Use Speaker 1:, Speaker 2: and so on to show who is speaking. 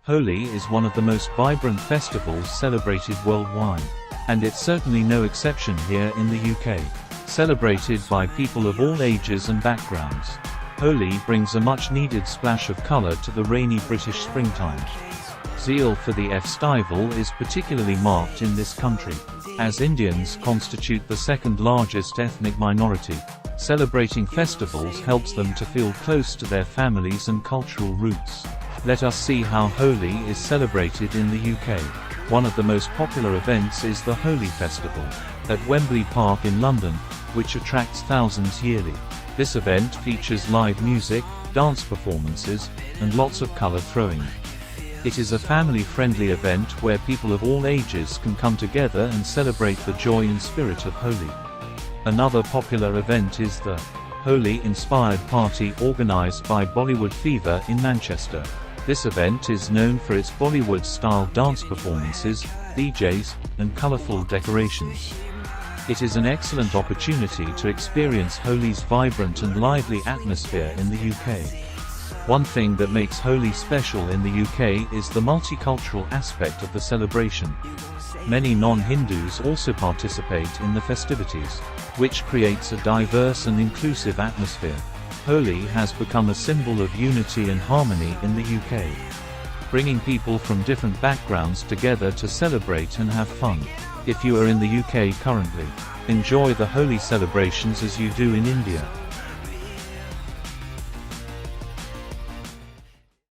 Speaker 1: Holi is one of the most vibrant festivals celebrated worldwide. And it's certainly no exception here in the UK. Celebrated by people of all ages and backgrounds, Holi brings a much-needed splash of colour to the rainy British springtime. Zeal for the festival is particularly marked in this country. As Indians constitute the second largest ethnic minority, celebrating festivals helps them to feel close to their families and cultural roots. Let us see how Holi is celebrated in the UK. One of the most popular events is the Holi Festival, at Wembley Park in London, which attracts thousands yearly. This event features live music, dance performances, and lots of colour throwing. It is a family-friendly event where people of all ages can come together and celebrate the joy and spirit of Holi. Another popular event is the Holi-inspired party organised by Bollywood Fever in Manchester. This event is known for its Bollywood-style dance performances, DJs, and colourful decorations. It is an excellent opportunity to experience Holi's vibrant and lively atmosphere in the UK. One thing that makes Holi special in the UK is the multicultural aspect of the celebration. Many non-Hindus also participate in the festivities, which creates a diverse and inclusive atmosphere. Holi has become a symbol of unity and harmony in the UK, bringing people from different backgrounds together to celebrate and have fun. If you are in the UK currently, enjoy the Holi celebrations as you do in India.